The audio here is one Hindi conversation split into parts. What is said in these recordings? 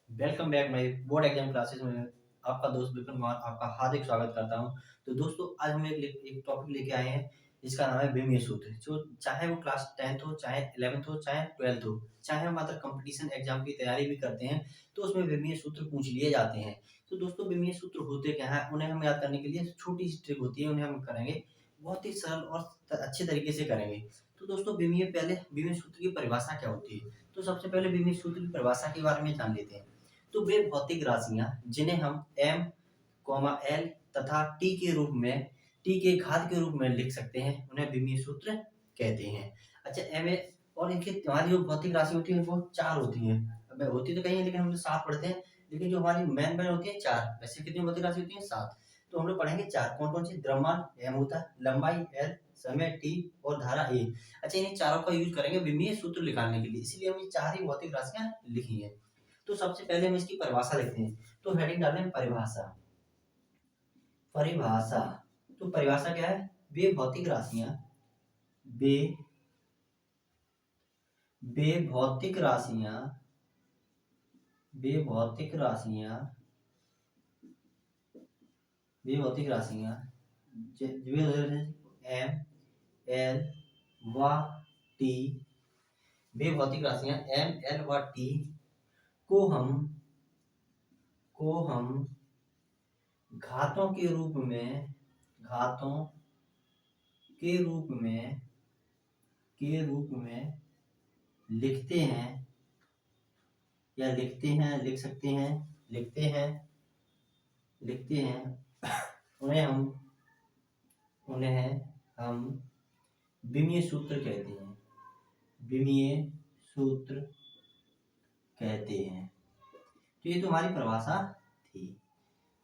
Welcome back my board exam classes में आपका दोस्त विपिन कुमार आपका हार्दिक स्वागत करता हूं। तो दोस्तों आज हम एक टॉपिक लेके आए हैं जिसका नाम है विमीय सूत्र। जो चाहे वो क्लास 10th हो, चाहे 11th हो, चाहे 12th हो, चाहे हम अदर कंपटीशन एग्जाम की तैयारी भी करते हैं तो उसमें विमीय सूत्र पूछ लिए जाते हैं। तो दोस्तों विमीय सूत्र होते क्या है, उन्हें हम याद करने के लिए छोटी सी ट्रिक होती है, उन्हें हम करेंगे बहुत ही सरल और अच्छे तरीके से करेंगे। तो दोस्तों विमीय सूत्र की परिभाषा क्या होती है। तो सबसे पहले विमीय सूत्र की परिभाषा के बारे में जान लेते हैं। तो वे भौतिक राशियां जिन्हें हम m, l तथा t के रूप में t के घात के रूप में लिख सकते हैं उन्हें विमीय सूत्र कहते हैं। अच्छा m और इनकी हमारी जो भौतिक राशि होती है वो चार होती है। अब होती तो कहीं है लेकिन हम तो सात पढ़ते हैं, लेकिन जो हमारी मेन होती है चार। वैसे कितनी भौतिक राशि होती है? सात। तो हम लोग पढ़ेंगे चार। कौन कौन सी? द्रव्यमान m होता है, लंबाई l, समय t और धारा a। अच्छा इन चारों का यूज करेंगे विमीय सूत्र निकालने के लिए, इसलिए हम ये चार ही भौतिक राशियां लिखी है। तो सबसे पहले हम इसकी परिभाषा लिखते हैं। तो हेडिंग डालें परिभाषा। परिभाषा तो परिभाषा क्या है? वे भौतिक राशियां वे वे भौतिक राशियां वे भौतिक राशियां वे भौतिक राशियां एम एल व टी वे भौतिक राशियां एम एल व टी को हम घातों के रूप में घातों के रूप में लिखते हैं या लिखते हैं उन्हें हम विमीय सूत्र कहते हैं। विमीय सूत्र कहते हैं। तो ये तो हमारी परिभाषा थी।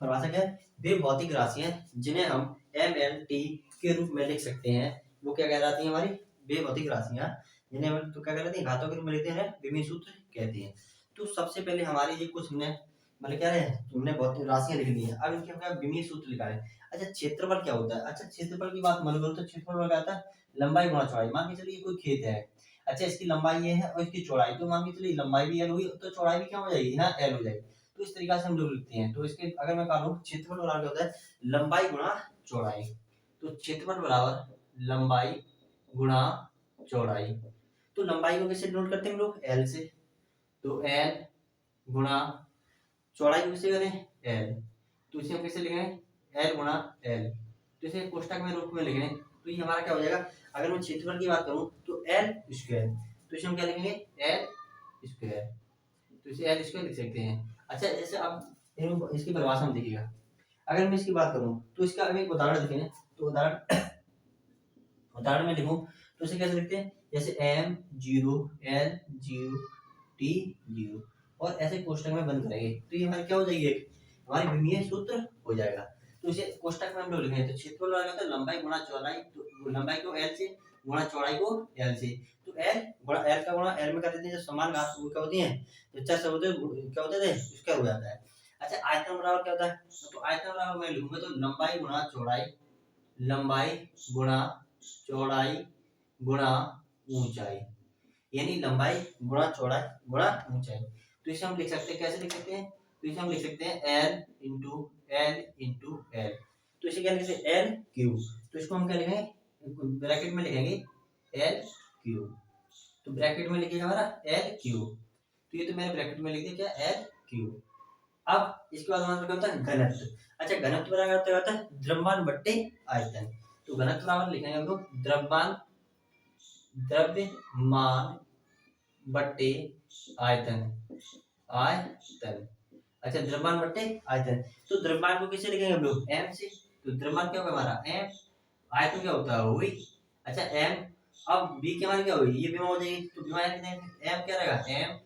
परिभाषा क्या है? वे भौतिक राशियां जिन्हें हम एम एल टी के रूप में लिख सकते हैं वो क्या कहलाती है? हमारी वे भौतिक राशियां जिन्हें हम तो क्या कहलाती है? घातों के रूप में लिखते हैं, विमीय सूत्र कहते हैं। तो सबसे पहले हमारी ये कुछ हमने मतलब क्या है, तुमने भौतिक राशियां लिख ली है। अब इनके हम विमीय सूत्र लिखा है। अच्छा क्षेत्रफल क्या होता है? अच्छा क्षेत्रफल की बात मान लो तो क्षेत्रफल क्या होता है? लंबाई गुणा चौड़ाई। मान के चलिए कोई खेत है, अच्छा इसकी लंबाई ये है और इसकी चौड़ाई, तो मान के चलिए लंबाई भी एल हुई तो चौड़ाई भी क्या हो जाएगी ना? एल हो जाएगी। तो इस तरीके से हम लोग लिखते हैं। तो इसके अगर मैं कहा क्षेत्रफल बराबर क्या होता है? लंबाई गुणा चौड़ाई। तो क्षेत्रफल बराबर लंबाई गुणा चौड़ाई। तो लंबाई को कैसे नोट करते हैं हम लोग? एल से। तो एल गुणा चौड़ाई को कैसे करें? एल। तो इसे हम कैसे लिखेंगे? एल गुणा एल। तो इसे कोष्टक में रूप में लिखेंगे तो ये हमारा क्या हो जाएगा? अगर मैं क्षेत्रफल की बात करूं तो एल स्क्वायर, तो इसे हम क्या लिखेंगे? L square. तो इसे एल स्क्वायर लिख सकते हैं। अच्छा जैसे अब इसकी परिभाषा हम देखिएगा। अगर मैं इसकी बात करूं तो इसका अगर एक उदाहरण देखेंगे तो उदाहरण में लिखूं तो इसे कैसे लिखते हैं? जैसे M zero L zero T zero और ऐसे कोष्टक में बंद करेंगे तो ये हमारी क्या हो जाएगी? हमारी विमीय सूत्र हो जाएगा। तो इसे कोष्टक में हम लोग लिखेंगे तो क्षेत्रफल वाला होता है लंबाई गुणा चौड़ाई। तो लंबाई को एल से गुणा चौड़ाई को एल से। तो एल गुणा एल का गुणा एल में कर देते हैं। जो समान घात वो क्या होती है? तो चार सब क्या होते थे? स्क्वायर हो जाता है। अच्छा आयतन बराबर क्या होता है? तो आयतन बराबर मैं लिखूंगा तो लंबाई गुणा चौड़ाई, लंबाई गुणा चौड़ाई गुणा ऊंचाई, यानी लंबाई गुणा चौड़ाई गुणा ऊंचाई। तो इसे हम लिख सकते हैं, कैसे लिख सकते हैं? तो इसे हम लिख सकते हैं एल इंटू एल। तो इसे क्या लिख सकते हैं? L cube. तो इसको हम क्या लिखेंगे? ब्रैकेट में लिखेंगे एल क्यूब। तो ब्रैकेट में लिखिएगा हमारा एल क्यूब। तो ये तो मैंने ब्रैकेट में लिख दिया क्या? L cube. अब इसके बाद हमारा क्या होता है? घनत्व। अच्छा घनत्व बराबर क्या होता है? द्रव्यमान बट्टे आयतन। तो घनत्व बराबर लिखेंगे हम लोग द्रव्यमान बट्टे आयतन। अच्छा द्रव्यमान बट्टे आयतन। तो द्रव्यमान को कैसे लिखेंगे हम लोग? एम से। तो द्रव्यमान क्या होगा हमारा? एम। आयतन क्या होता है? वही। अच्छा एम। अब बी की हमारी क्या होगी? ये बीमा हो जाएगी तो बीमा एम क्या रहेगा? एम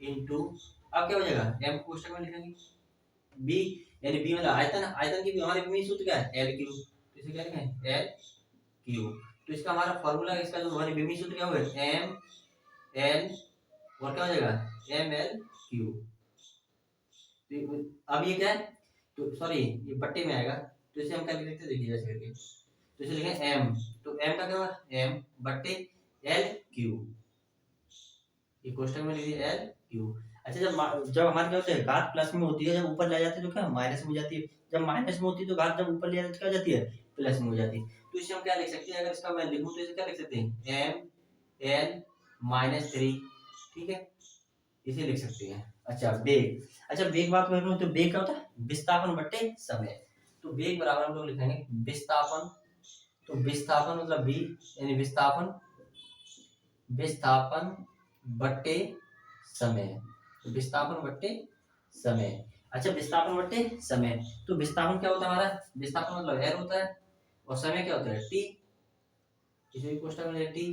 इंटू अब क्या हो जाएगा? एम को कोष्टक में लिखेंगे बी, यानी बी मतलब आयतन। आयतन की हमारे विमीय सूत्र क्या है? L cube. तो इसे क्या लिखेंगे? L cube. तो इसका हमारा फार्मूला, इसका जो हमारे विमीय सूत्र क्या होगा? एम एल और क्या हो जाएगा? M L cube. तो अब ये क्या है? तो सॉरी ये बट्टे में आएगा तो इसे हम क्या लिख देते हैं? देखिए जैसे करके तो इसे लिखेंगे एम। तो एम का क्या होगा? एम बट्टे एल क्यूब। ये कोष्टक में लिख दिया एल क्यूब। अच्छा जब हमारे क्या होता है घात प्लस में होती है, जब ऊपर ले जाती है तो क्या माइनस में हो जाती है, जब माइनस में होती है तो घात जब ऊपर ले जाती है तो क्या हो जाती है प्लस में हो जाती है। तो इसे हम क्या लिख सकते हैं, अगर इसका मैं लिखूं तो इसे क्या लिख सकते हैं एम एल माइनस 3, ठीक है, इसे लिख सकते हैं। अच्छा वेग, अच्छा वेग बात करूं तो वेग क्या होता है विस्थापन बट्टे समय। तो वेग बराबर हम लोग लिखेंगे विस्थापन, तो विस्थापन मतलब v यानी विस्थापन, विस्थापन बट्टे समय, तो विस्थापन बट्टे समय। अच्छा विस्थापन बट्टे समय, तो विस्थापन क्या होता है हमारा, विस्थापन मतलब r होता है और समय क्या होता है t, इसे भी कोष्टक में t।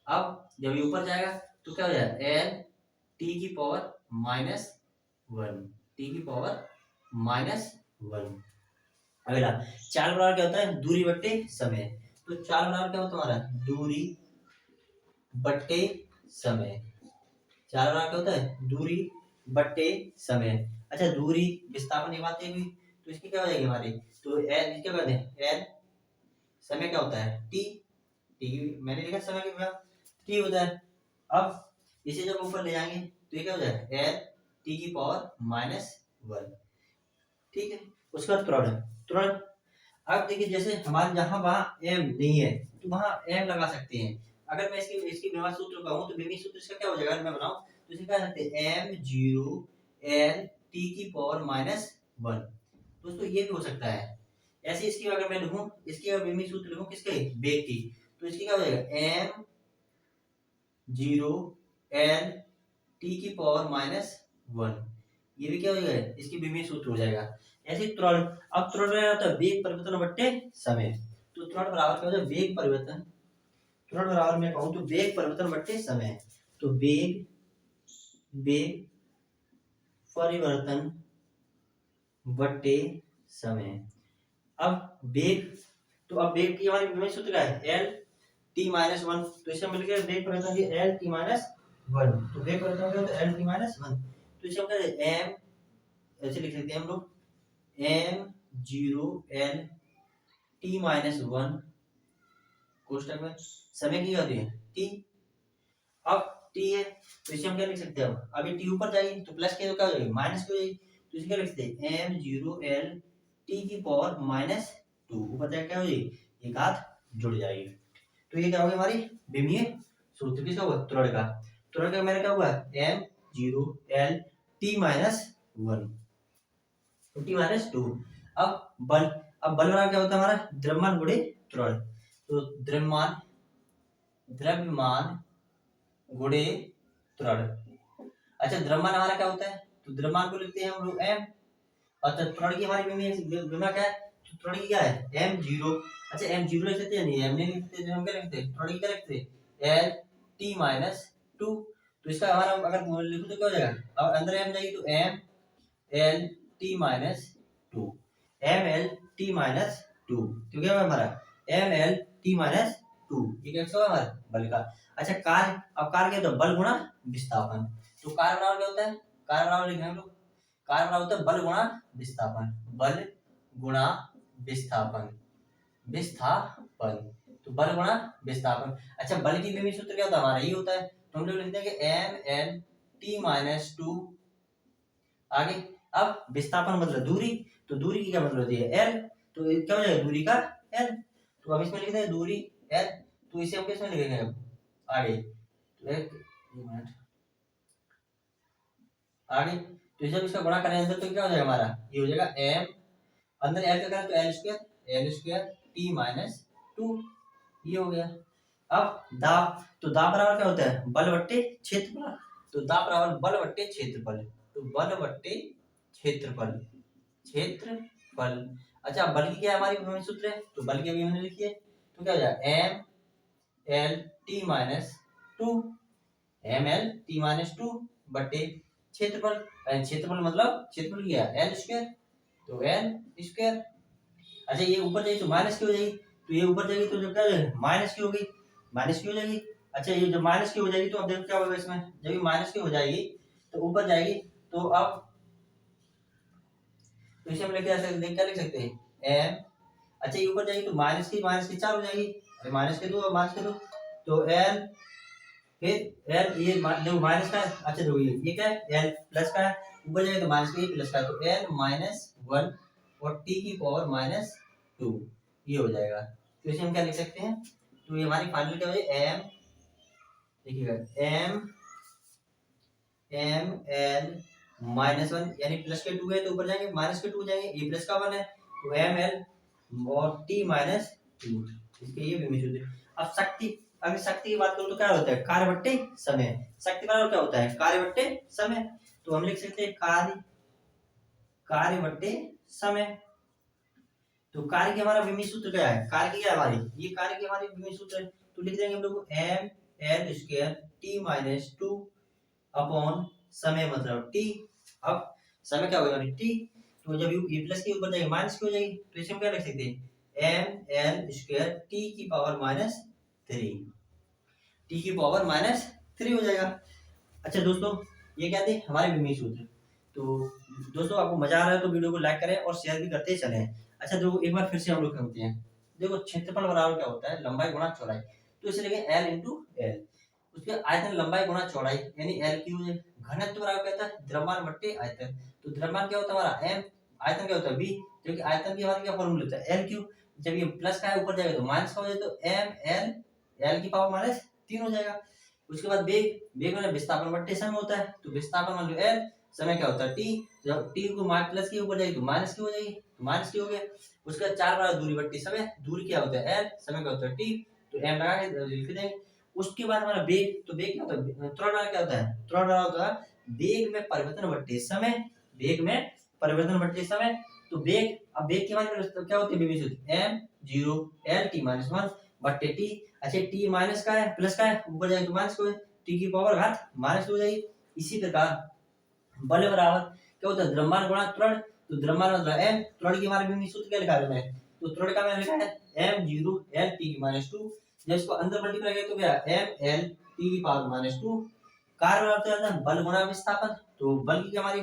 अब जब ये ऊपर जाएगा तो क्या हो जाएगा एल टी की पावर माइनस 1, टी की पावर माइनस 1। अगला चाल बराबर क्या होता है दूरी बट्टे समय, तो चाल बराबर क्या होता है हमारा दूरी बट्टे समय, चाल बराबर क्या होता है दूरी बट्टे समय। अच्छा दूरी विस्थापन ये बात है भी, तो इसकी क्या हो जाएगी हमारी, तो एल क्या कहते हैं एल, समय क्या होता है टी, टी मैंने लिखा समय की टी होता है। अब इसे जब ऊपर ले जाएंगे तो ये क्या हो जाएगा एल टी की पावर माइनस 1, ठीक है। उसके बाद त्वरण, त्वरण अब देखिए जैसे हमारे जहां वहां एम नहीं है तो वहां एम लगा सकते हैं। अगर मैं इसकी इसकी विभव सूत्र कहूं तो विभव सूत्र इसका क्या हो जाएगा, मैं बनाऊं तो इसे क्या सकते हैं एम जीरो एल टी की पावर माइनस 1, दोस्तों ये भी हो सकता है। ऐसे इसकी अगर मैं लिखूं, इसकी अगर विभव सूत्र लिखूं किसके वेग की, तो इसकी क्या हो जाएगा एम जीरो एल टी की पावर माइनस 1, ये भी क्या हो जाएगा इसकी विभव सूत्र हो जाएगा। ऐसे त्वरण, अब त्वरण क्या होता है वेग परिवर्तन बट्टे समय, तो त्वरण बराबर क्या होता है वेग परिवर्तन, त्वरण बराबर मैं कहूं तो वेग परिवर्तन बट्टे समय, तो वेग वेग परिवर्तन बट्टे समय। अब वेग, तो अब वेग की हमारी विभव सूत्र क्या है एल टी माइनस 1, तो इसे हम लिखेंगे वेग परिवर्तन की एल टी माइनस 1, तो वेग परिवर्तन क्या होता है एल टी माइनस 1, तो इसे हम कहते हैं एम, ऐसे लिख सकते हैं हम लोग M zero L T minus 1 कोष्टक में समय की होती है टी। अब टी है तो इसे हम क्या लिख सकते हैं, अब ये टी ऊपर जाएगी तो प्लस के तो क्या हो जाएगी माइनस की हो जाएगी, तो इसे क्या लिख सकते हैं एम जीरो एल टी की पावर माइनस 2, ऊपर जाके क्या हो जाएगी एक हाथ जुड़ जाएगी। तो ये क्या होगी हमारी विमीय सूत्र किसका हुआ त्वरण का, त्वरण का मेरा क्या हुआ M zero L T minus 1 T minus 2। अब बल, अब बल बराबर क्या होता है हमारा द्रव्यमान गुणे त्वरण, तो द्रव्यमान, द्रव्यमान गुणे त्वरण। अच्छा द्रव्यमान हमारा क्या होता है, तो द्रव्यमान को लिखते हैं हम लोग एम, अच्छा त्वरण की हमारी विमा क्या है, तो त्वरण की क्या है एम जीरो, अच्छा एम जीरो लिख सकते हैं नहीं एम नहीं लिखते, हम क्या लिखते हैं त्वरण की क्या लिखते हैं एल टी माइनस 2, तो इसका हमारा अगर लिखो तो क्या हो जाएगा, अब अंदर एम जाएगी तो M L T minus 2, M L T minus 2, तो क्या है हमारा एम एल टी माइनस 2, ये क्या होगा हमारा बल का। अच्छा कार्य, अब कार्य क्या होता है बल गुणा विस्थापन, तो कार्य बराबर क्या होता है, कार्य बराबर लिखेंगे हम लोग, कार्य बराबर होता है बल गुणा विस्थापन, बल गुणा विस्थापन, विस्थापन, तो बल गुणा विस्थापन। अच्छा बल की विभव सूत्र क्या होता है हमारा ये होता है, तो हम लोग लिखते हैं कि एम एल टी माइनस 2, आगे अब विस्थापन मतलब दूरी, तो दूरी की क्या मतलब होती है एल, तो क्या हो जाएगा दूरी का एल, तो अब इसमें लिखते हैं दूरी एल, तो इसे हम किसमें लिखेंगे अब आगे, तो एक मिनट आगे, तो जब इसका गुणा करें आंसर तो क्या हो जाएगा हमारा ये हो जाएगा एम, अंदर एल का करें तो एल स्क्वायर टी माइनस 2, ये हो गया। अब दाब, तो दाब बराबर क्या होता है बल बट्टे क्षेत्रफल, तो दाब बराबर बल बट्टे क्षेत्रफल, तो बल बट्टे क्षेत्रफल, क्षेत्रफल। अच्छा बल की क्या है हमारी विभव सूत्र है, तो बल की अभी हमने लिखी है, तो क्या हो जाएगा M L T minus 2, M L T minus 2 बट्टे क्षेत्रफल, क्षेत्रफल मतलब क्षेत्रफल क्या है एल स्क्वायर, तो एल स्क्वायर। अच्छा ये ऊपर जाएगी तो माइनस की हो जाएगी, तो ये ऊपर जाएगी तो जब क्या हो जाएगा माइनस की हो गई, माइनस की हो जाएगी। अच्छा ये जब माइनस की हो जाएगी तो अब देखो क्या होगा इसमें, जब ये माइनस की हो जाएगी तो ऊपर जाएगी, तो अब तो इसे हम क्या लिख सकते हैं एम, अच्छा ये ऊपर जाएगी तो माइनस की 4 हो जाएगी, अरे माइनस के 2 और माइनस के 2, तो एल फिर एल ये देखो माइनस का है, अच्छा देखो ये क्या है एल प्लस का है, ऊपर जाएगा तो माइनस का, ये प्लस का है, तो एल माइनस 1 और टी की पावर माइनस 2 ये हो जाएगा। तो इसे हम क्या लिख सकते हैं, तो ये हमारी फाइनल क्या हो जाएगी एम, देखिएगा एम एम एल माइनस 1 यानी प्लस के 2 है तो ऊपर जाएंगे माइनस के 2 जाएंगे, ये प्लस का 1 है तो एम एल और टी माइनस 2 इसके ये विमीय सूत्र। अब शक्ति, अगर शक्ति की बात करूं तो क्या होता है कार्य बट्टे समय, शक्ति बराबर क्या होता है कार्य बट्टे समय, तो हम लिख सकते हैं कार्य बट्टे समय। तो कार्य की हमारा विमीय सूत्र क्या है, कार्य की क्या है हमारी, ये कार्य की हमारी विमीय सूत्र है, तो लिख देंगे हम लोग M L square T minus 2 upon समय मतलब टी। अब समय क्या होगा टी, तो जब ये प्लस के ऊपर जाएगी माइनस की हो जाएगी, तो इसे हम क्या लिख सकते हैं एम एल स्क्वायर टी की पावर माइनस 3, टी की पावर माइनस 3 हो जाएगा। अच्छा दोस्तों ये क्या थे हमारे विमीय सूत्र। तो दोस्तों आपको मजा आ रहा है तो वीडियो को लाइक करें और शेयर भी करते चलें। अच्छा देखो एक बार फिर से हम लोग करते हैं, देखो क्षेत्रफल बराबर क्या होता है लंबाई गुणा चौड़ाई, तो इसे लिखें एल इंटू एल, उसके आयतन लंबाई गुणा चौड़ाई यानी एल क्यू है, घनत्व बराबर क्या होता है द्रव्यमान बट्टे आयतन, तो द्रव्यमान क्या होता है हमारा एम, आयतन क्या होता है बी, जो कि आयतन की हमारी क्या फॉर्मूला होता है एल क्यू, जब ये प्लस का है ऊपर जाएगा तो माइनस का हो जाएगा तो एम एल एल की पावर माइनस 3 हो जाएगा। उसके बाद वेग, वेग मतलब विस्थापन बट्टे समय होता है, तो विस्थापन मान लो एल, समय क्या होता है टी, जब टी को प्लस के ऊपर जाएगी तो माइनस की हो जाएगी, तो माइनस की हो गया। उसके बाद 4 बराबर दूरी बट्टी समय, दूरी क्या होता है एल, समय क्या होता है टी, तो एम लगा के लिख देंगे। उसके बाद हमारा वेग, तो वेग क्या होता है त्वरण क्या होता है, त्वरण होता है वेग में परिवर्तन बट्टे समय, वेग में परिवर्तन बट्टे समय, तो वेग, अब वेग के मान क्या होते हैं विमीय सूत्र एम 0 एल टी माइनस 1 बट्टे टी, अच्छा टी माइनस का है प्लस का है ऊपर जाएगा तो माइनस को है, टी की पावर घात माइनस हो जाएगी। इसी प्रकार बल बराबर क्या होता है द्रव्यमान गुणा त्वरण, तो द्रव्यमान मतलब एम, त्वरण की हमारे विमीय सूत्र क्या लिखा है मैंने, तो त्वरण का मैंने लिखा है एम 0 एल टी की माइनस 2, जब इसको अंदर मल्टीप्लाई करें तो क्या एम एल टी की पावर माइनस 2, कार्य बराबर है बल गुणा विस्थापन, तो बल की हमारी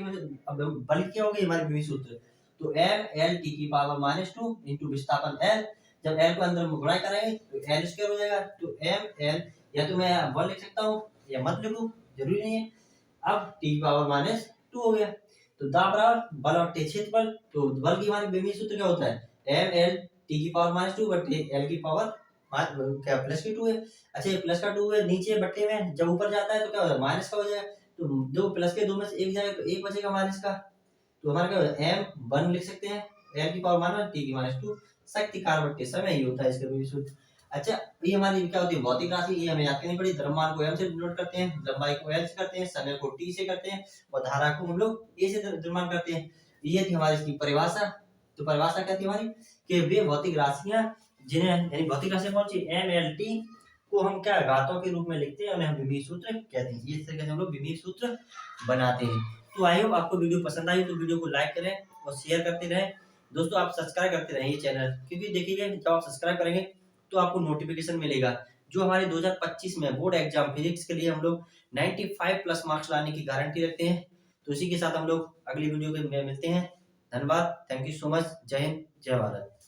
अब बल क्या होगी हमारी विमीय सूत्र, तो एम एल टी की पावर माइनस 2 इंटू विस्थापन एल, जब एल को अंदर गुणा करेंगे तो एल स्क्वायर हो जाएगा, तो एम एल या तो मैं वन लिख सकता हूँ या मत लिखूं जरूरी नहीं है। अब टी की पावर माइनस 2 हो गया, तो दा बराबर बल और क्षेत्रफल, तो बल की हमारी विमीय सूत्र क्या होता है एम एल टी की पावर माइनस 2 बट्टे एल की पावर क्या प्लस की 2 है, अच्छा ये प्लस का 2 है नीचे बट्टे में, जब ऊपर जाता है तो क्या होता है माइनस का हो जाएगा, तो दो प्लस के 2 में से एक जाएगा तो एक बचेगा माइनस का, तो हमारा क्या होता है एम 1 लिख सकते हैं एल की पावर माइनस टी की माइनस 2, शक्ति कार्य बट्टे समय ही होता है इसका विमीय सूत्र। अच्छा ये हमारी क्या होती है भौतिक राशि, ये हमें याद करनी पड़ी, द्रव्यमान को एम से डिनोट करते हैं, लंबाई को एल से करते हैं, समय को टी से करते हैं और धारा को हम लोग ए से द्रव्यमान करते हैं। ये थी हमारी इसकी परिभाषा। तो परिभाषा क्या थी हमारी कि वे भौतिक राशियां जिन्हें यानी भौतिक राशि कौन सी एम एल टी को हम क्या घातों के रूप में लिखते हैं, उन्हें हम विमीय सूत्र कहते हैं, इस तरीके से हम लोग विमीय सूत्र बनाते हैं। तो आई होप आपको वीडियो पसंद आई तो वीडियो को लाइक करें और शेयर करते रहें। दोस्तों आप सब्सक्राइब करते रहें ये चैनल, क्योंकि देखिए जब आप सब्सक्राइब करेंगे तो आपको नोटिफिकेशन मिलेगा, जो हमारे 2025 में बोर्ड एग्जाम फिजिक्स के लिए हम लोग 95 प्लस मार्क्स लाने की गारंटी रखते हैं। तो इसी के साथ हम लोग अगली वीडियो में मिलते हैं। धन्यवाद, थैंक यू सो मच, जय हिंद जय भारत।